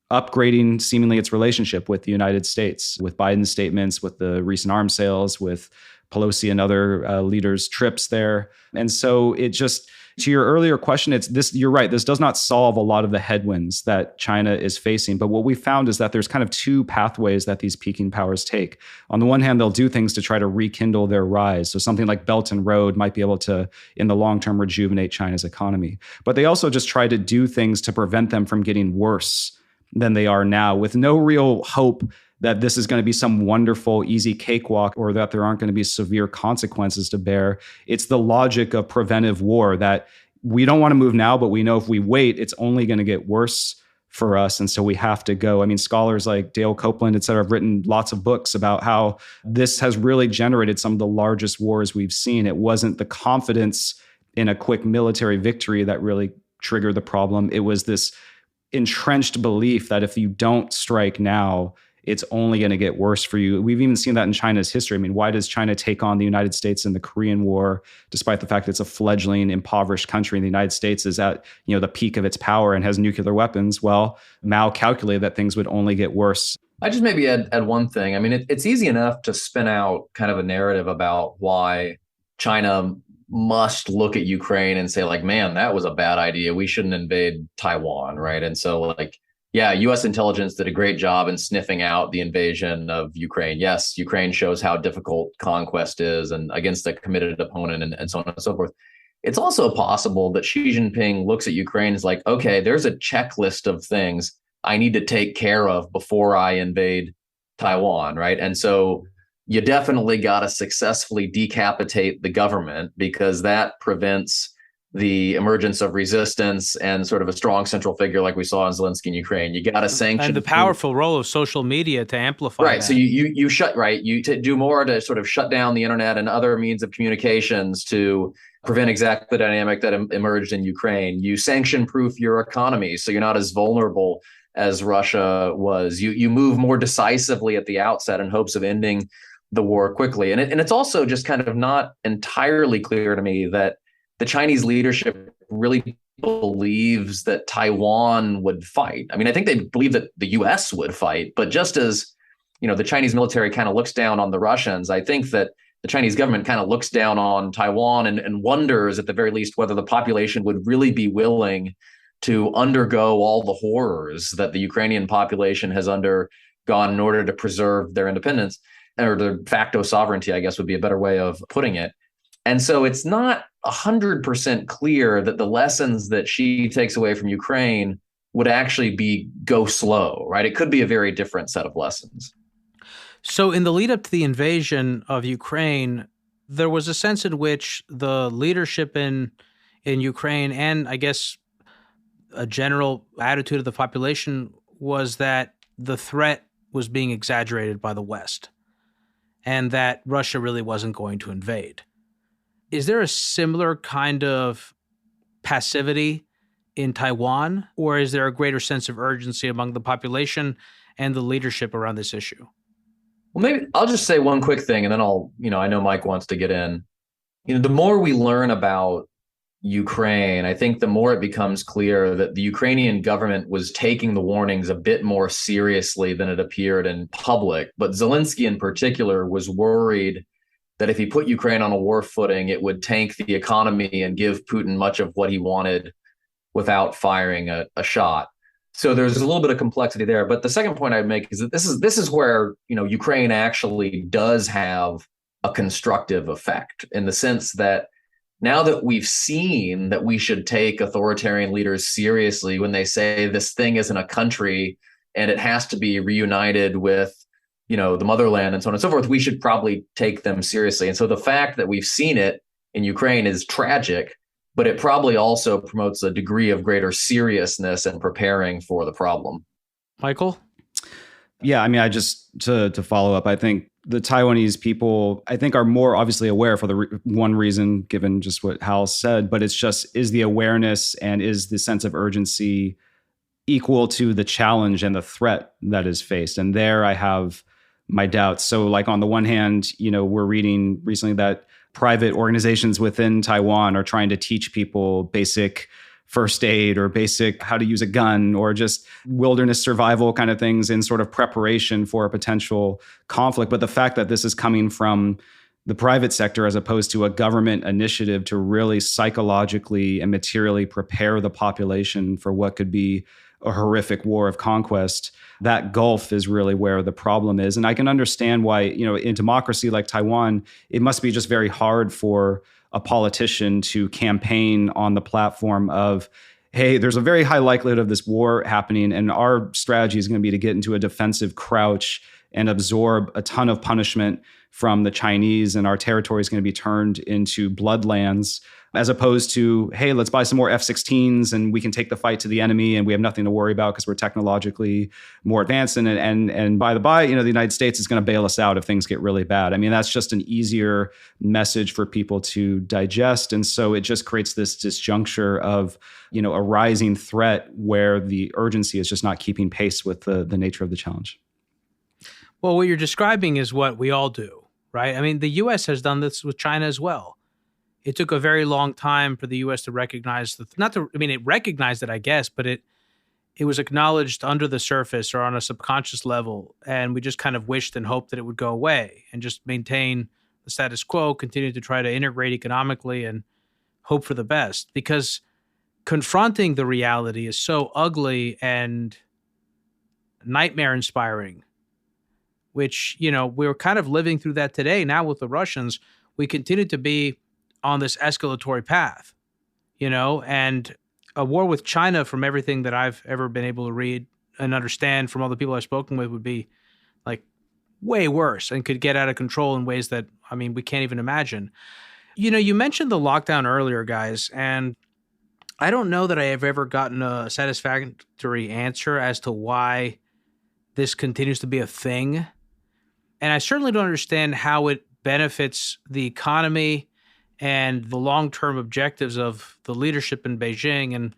upgrading seemingly its relationship with the United States, with Biden's statements, with the recent arms sales, with Pelosi and other leaders' trips there. And so it just, to your earlier question, you're right, this does not solve a lot of the headwinds that China is facing. But what we found is that there's kind of 2 pathways that these peaking powers take. On the one hand, they'll do things to try to rekindle their rise. So something like Belt and Road might be able to, in the long term, rejuvenate China's economy. But they also just try to do things to prevent them from getting worse than they are now, with no real hope that this is going to be some wonderful, easy cakewalk or that there aren't going to be severe consequences to bear. It's the logic of preventive war that we don't want to move now, but we know if we wait, it's only going to get worse for us. And so we have to go. I mean, scholars like Dale Copeland, et cetera, have written lots of books about how this has really generated some of the largest wars we've seen. It wasn't the confidence in a quick military victory that really triggered the problem. It was this entrenched belief that if you don't strike now, it's only going to get worse for you. We've even seen that in China's history. I mean, why does China take on the United States in the Korean War, despite the fact that it's a fledgling, impoverished country, and the United States is at, the peak of its power and has nuclear weapons? Well, Mao calculated that things would only get worse. I just maybe add one thing. I mean, it's easy enough to spin out kind of a narrative about why China must look at Ukraine and say, like, man, that was a bad idea. We shouldn't invade Taiwan, right? And so, like, yeah, U.S. intelligence did a great job in sniffing out the invasion of Ukraine. Yes, Ukraine shows how difficult conquest is and against a committed opponent and so on and so forth. It's also possible that Xi Jinping looks at Ukraine and is like, okay, there's a checklist of things I need to take care of before I invade Taiwan, right? And so you definitely got to successfully decapitate the government, because that prevents the emergence of resistance and sort of a strong central figure like we saw in Zelensky in Ukraine. You got to sanction. And the powerful role of social media to amplify right. that. So you shut, right. You do more to sort of shut down the internet and other means of communications to prevent exactly the dynamic that emerged in Ukraine. You sanction proof your economy so you're not as vulnerable as Russia was. You move more decisively at the outset in hopes of ending the war quickly. And it's also just kind of not entirely clear to me that the Chinese leadership really believes that Taiwan would fight. I mean, I think they believe that the US would fight, but just as, the Chinese military kind of looks down on the Russians, I think that the Chinese government kind of looks down on Taiwan and wonders at the very least whether the population would really be willing to undergo all the horrors that the Ukrainian population has undergone in order to preserve their independence, or their de facto sovereignty, I guess would be a better way of putting it. And so it's not 100% clear that the lessons that Xi takes away from Ukraine would actually be go slow, right? It could be a very different set of lessons. So in the lead up to the invasion of Ukraine, there was a sense in which the leadership in Ukraine, and I guess a general attitude of the population, was that the threat was being exaggerated by the West and that Russia really wasn't going to invade. Is there a similar kind of passivity in Taiwan, or is there a greater sense of urgency among the population and the leadership around this issue? Well, maybe I'll just say one quick thing, and then I know Mike wants to get in. The more we learn about Ukraine, I think the more it becomes clear that the Ukrainian government was taking the warnings a bit more seriously than it appeared in public. But Zelensky in particular was worried that if he put Ukraine on a war footing, it would tank the economy and give Putin much of what he wanted without firing a shot. So there's a little bit of complexity there. But the second point I'd make is that this is where, Ukraine actually does have a constructive effect, in the sense that now that we've seen that we should take authoritarian leaders seriously when they say this thing isn't a country and it has to be reunited with, the motherland and so on and so forth, we should probably take them seriously. And so the fact that we've seen it in Ukraine is tragic, but it probably also promotes a degree of greater seriousness and preparing for the problem. Michael? Yeah, I mean, to follow up, I think the Taiwanese people, I think, are more obviously aware for the one reason, given just what Hal said, but it's just, is the awareness and is the sense of urgency equal to the challenge and the threat that is faced? And there I have my doubts. So like on the one hand, we're reading recently that private organizations within Taiwan are trying to teach people basic first aid or basic how to use a gun or just wilderness survival kind of things in sort of preparation for a potential conflict. But the fact that this is coming from the private sector as opposed to a government initiative to really psychologically and materially prepare the population for what could be a horrific war of conquest, that gulf is really where the problem is. And I can understand why, in democracy like Taiwan, it must be just very hard for a politician to campaign on the platform of, hey, there's a very high likelihood of this war happening, and our strategy is going to be to get into a defensive crouch and absorb a ton of punishment from the Chinese, and our territory is going to be turned into bloodlands, as opposed to, hey, let's buy some more F-16s and we can take the fight to the enemy and we have nothing to worry about because we're technologically more advanced. And by the by, the United States is going to bail us out if things get really bad. I mean, that's just an easier message for people to digest. And so it just creates this disjuncture of, a rising threat where the urgency is just not keeping pace with the nature of the challenge. Well, what you're describing is what we all do, right? I mean, the U.S. has done this with China as well. It took a very long time for the U.S. to recognize it recognized it, I guess, but it was acknowledged under the surface or on a subconscious level, and we just kind of wished and hoped that it would go away and just maintain the status quo, continue to try to integrate economically and hope for the best, because confronting the reality is so ugly and nightmare inspiring, which, we're kind of living through that today. Now with the Russians, we continue to be on this escalatory path, and a war with China, from everything that I've ever been able to read and understand from all the people I've spoken with, would be like way worse and could get out of control in ways that, we can't even imagine. You mentioned the lockdown earlier, guys, and I don't know that I have ever gotten a satisfactory answer as to why this continues to be a thing. And I certainly don't understand how it benefits the economy and the long-term objectives of the leadership in Beijing,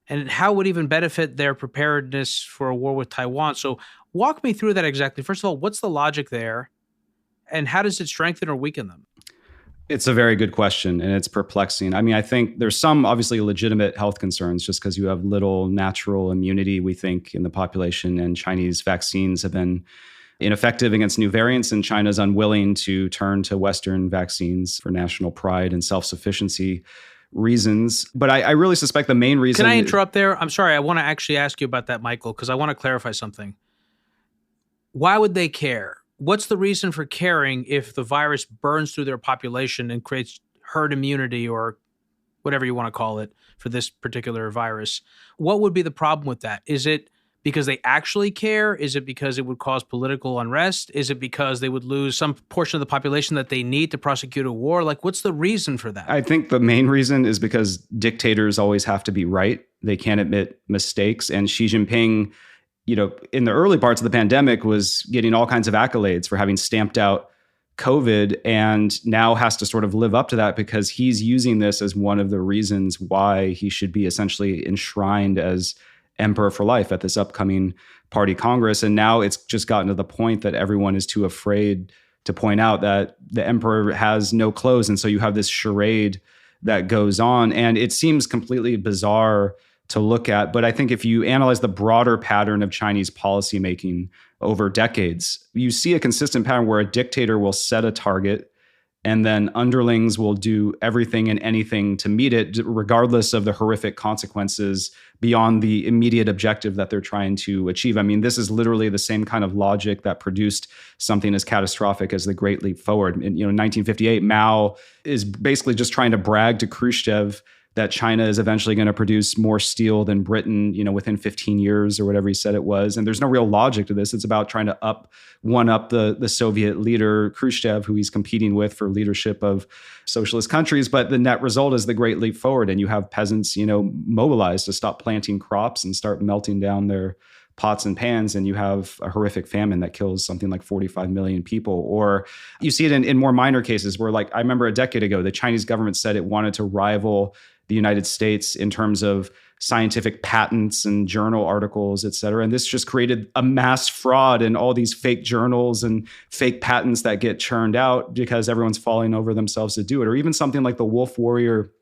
and how it would even benefit their preparedness for a war with Taiwan. So walk me through that exactly. First of all, what's the logic there, and how does it strengthen or weaken them? It's a very good question, and it's perplexing. I think there's some obviously legitimate health concerns just because you have little natural immunity, we think, in the population, and Chinese vaccines have been ineffective against new variants, and China's unwilling to turn to Western vaccines for national pride and self-sufficiency reasons. But I really suspect the main reason... Can I interrupt there? I'm sorry. I want to actually ask you about that, Michael, because I want to clarify something. Why would they care? What's the reason for caring if the virus burns through their population and creates herd immunity, or whatever you want to call it, for this particular virus? What would be the problem with that? Is it because they actually care? Is it because it would cause political unrest? Is it because they would lose some portion of the population that they need to prosecute a war? Like, what's the reason for that? I think the main reason is because dictators always have to be right. They can't admit mistakes. And Xi Jinping, in the early parts of the pandemic, was getting all kinds of accolades for having stamped out COVID, and now has to sort of live up to that because he's using this as one of the reasons why he should be essentially enshrined as emperor for life at this upcoming party congress. And now it's just gotten to the point that everyone is too afraid to point out that the emperor has no clothes. And so you have this charade that goes on, and it seems completely bizarre to look at. But I think if you analyze the broader pattern of Chinese policymaking over decades, you see a consistent pattern where a dictator will set a target, and then underlings will do everything and anything to meet it, regardless of the horrific consequences beyond the immediate objective that they're trying to achieve. This is literally the same kind of logic that produced something as catastrophic as the Great Leap Forward. In 1958, Mao is basically just trying to brag to Khrushchev that China is eventually going to produce more steel than Britain, within 15 years or whatever he said it was. And there's no real logic to this. It's about trying to one up the Soviet leader, Khrushchev, who he's competing with for leadership of socialist countries. But the net result is the Great Leap Forward. And you have peasants, mobilized to stop planting crops and start melting down their pots and pans, and you have a horrific famine that kills something like 45 million people. Or you see it in more minor cases where, like, I remember a decade ago, the Chinese government said it wanted to rival the United States in terms of scientific patents and journal articles, et cetera. And this just created a mass fraud in all these fake journals and fake patents that get churned out because everyone's falling over themselves to do it. Or even something like the wolf warrior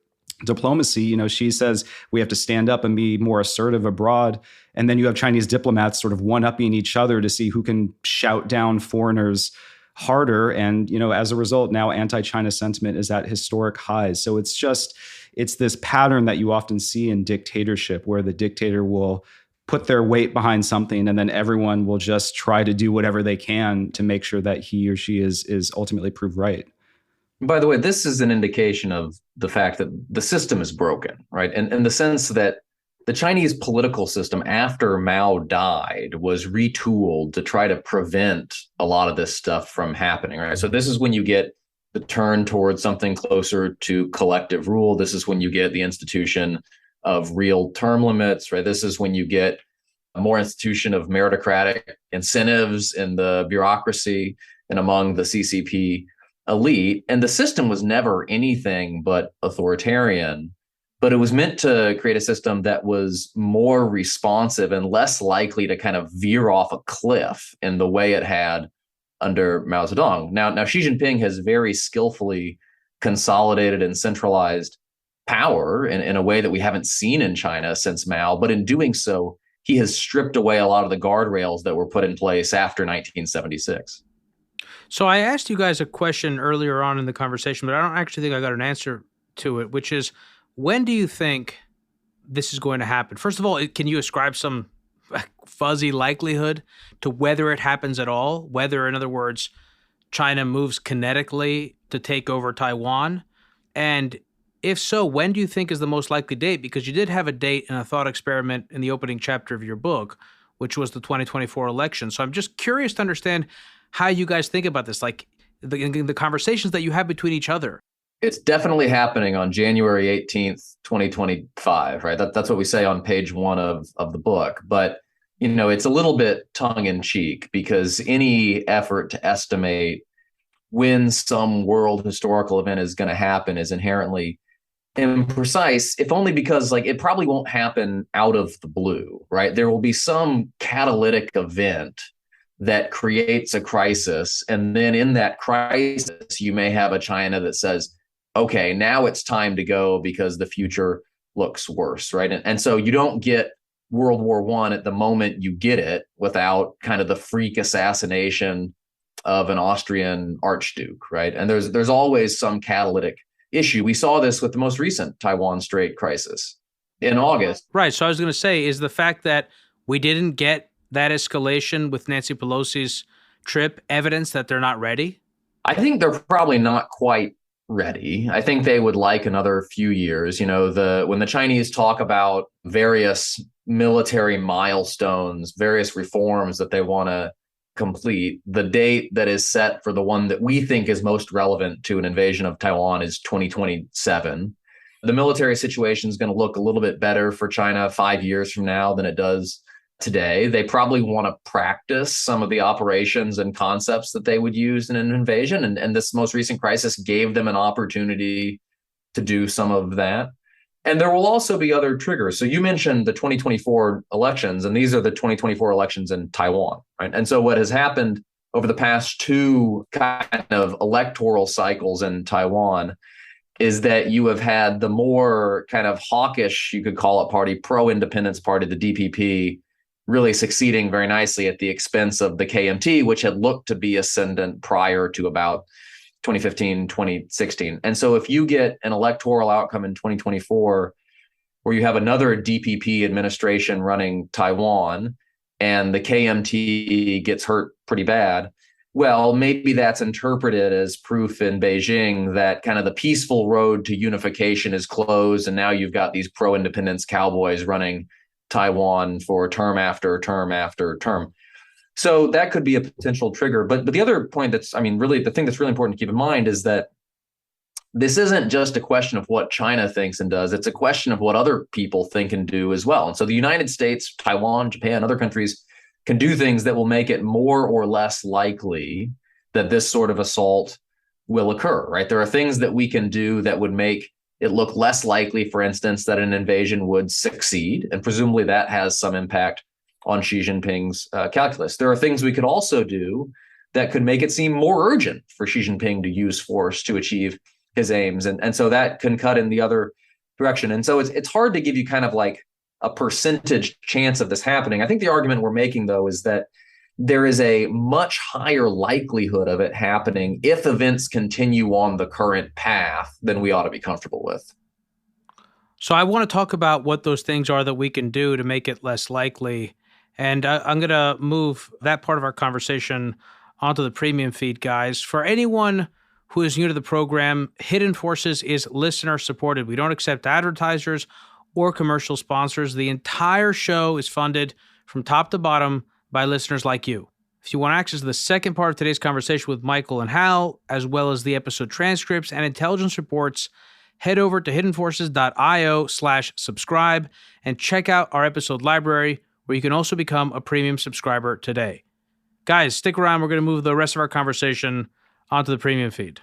diplomacy. She says we have to stand up and be more assertive abroad. And then you have Chinese diplomats sort of one-upping each other to see who can shout down foreigners harder. And, as a result, now anti-China sentiment is at historic highs. So it's this pattern that you often see in dictatorship, where the dictator will put their weight behind something, and then everyone will just try to do whatever they can to make sure that he or she is ultimately proved right. By the way, this is an indication of the fact that the system is broken, right? And in the sense that the Chinese political system after Mao died was retooled to try to prevent a lot of this stuff from happening, right? So this is when you get the turn towards something closer to collective rule. This is when you get the institution of real term limits, right? This is when you get a more institution of meritocratic incentives in the bureaucracy and among the CCP elite. And the system was never anything but authoritarian. but it was meant to create a system that was more responsive and less likely to kind of veer off a cliff in the way it had under Mao Zedong. Now Xi Jinping has very skillfully consolidated and centralized power in a way that we haven't seen in China since Mao, but in doing so, he has stripped away a lot of the guardrails that were put in place after 1976. So I asked you guys a question earlier on in the conversation, but I don't actually think I got an answer to it, which is, when do you think this is going to happen? First of all, can you ascribe some fuzzy likelihood to whether it happens at all? Whether, in other words, China moves kinetically to take over Taiwan? And if so, when do you think is the most likely date? Because you did have a date and a thought experiment in the opening chapter of your book, which was the 2024 election. So I'm just curious to understand how you guys think about this, like the conversations that you have between each other. It's definitely happening on January 18th, 2025, right? That's what we say on page 1 of the book. But, it's a little bit tongue in cheek, because any effort to estimate when some world historical event is going to happen is inherently imprecise, if only because it probably won't happen out of the blue, right? There will be some catalytic event that creates a crisis. And then in that crisis, you may have a China that says, okay, now it's time to go because the future looks worse, right? And so you don't get World War I at the moment you get it without kind of the freak assassination of an Austrian archduke, right? And there's always some catalytic issue. We saw this with the most recent Taiwan Strait crisis in August. Right. So I was going to say, is the fact that we didn't get that escalation with Nancy Pelosi's trip evidence that they're not ready? I think they're probably not quite ready. I think they would like another few years. When the Chinese talk about various military milestones, various reforms that they want to complete, the date that is set for the one that we think is most relevant to an invasion of Taiwan is 2027. The military situation is going to look a little bit better for China 5 years from now than it does today. They probably want to practice some of the operations and concepts that they would use in an invasion. And this most recent crisis gave them an opportunity to do some of that. And there will also be other triggers. So you mentioned the 2024 elections, and these are the 2024 elections in Taiwan, right? And so what has happened over the past 2 kind of electoral cycles in Taiwan is that you have had the more kind of hawkish, you could call it, party, pro-independence party, the DPP, really succeeding very nicely at the expense of the KMT, which had looked to be ascendant prior to about 2015, 2016. And so if you get an electoral outcome in 2024 where you have another DPP administration running Taiwan and the KMT gets hurt pretty bad, well, maybe that's interpreted as proof in Beijing that kind of the peaceful road to unification is closed, and now you've got these pro-independence cowboys running Taiwan for term after term after term. So that could be a potential trigger. But the other point really the thing that's really important to keep in mind is that this isn't just a question of what China thinks and does. It's a question of what other people think and do as well. And so the United States, Taiwan, Japan, other countries can do things that will make it more or less likely that this sort of assault will occur, right? There are things that we can do that would make it look less likely, for instance, that an invasion would succeed. And presumably that has some impact on Xi Jinping's calculus. There are things we could also do that could make it seem more urgent for Xi Jinping to use force to achieve his aims. And so that can cut in the other direction. And so it's hard to give you kind of like a percentage chance of this happening. I think the argument we're making, though, is that there is a much higher likelihood of it happening if events continue on the current path than we ought to be comfortable with. So I want to talk about what those things are that we can do to make it less likely. And I'm going to move that part of our conversation onto the premium feed, guys. For anyone who is new to the program, Hidden Forces is listener supported. We don't accept advertisers or commercial sponsors. The entire show is funded from top to bottom by listeners like you. If you want access to the second part of today's conversation with Michael and Hal, as well as the episode transcripts and intelligence reports, head over to hiddenforces.io/subscribe and check out our episode library, where you can also become a premium subscriber today. Guys, stick around. We're going to move the rest of our conversation onto the premium feed.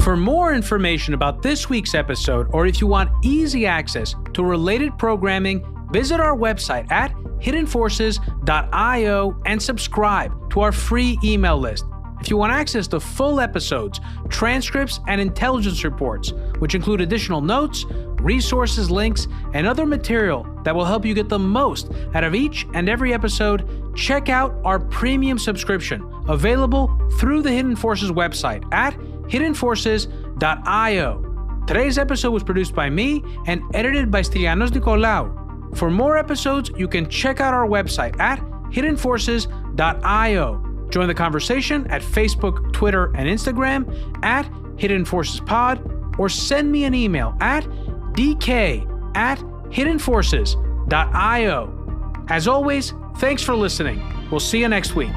For more information about this week's episode, or if you want easy access to related programming, visit our website at hiddenforces.io and subscribe to our free email list. If you want access to full episodes, transcripts, and intelligence reports, which include additional notes, resources, links, and other material that will help you get the most out of each and every episode, check out our premium subscription, available through the Hidden Forces website at hiddenforces.io. Today's episode was produced by me and edited by Stylianos Nicolaou. For more episodes, you can check out our website at hiddenforces.io. Join the conversation at Facebook, Twitter, and Instagram at Hidden Forces Pod, or send me an email at dk@hiddenforces.io. As always, thanks for listening. We'll see you next week.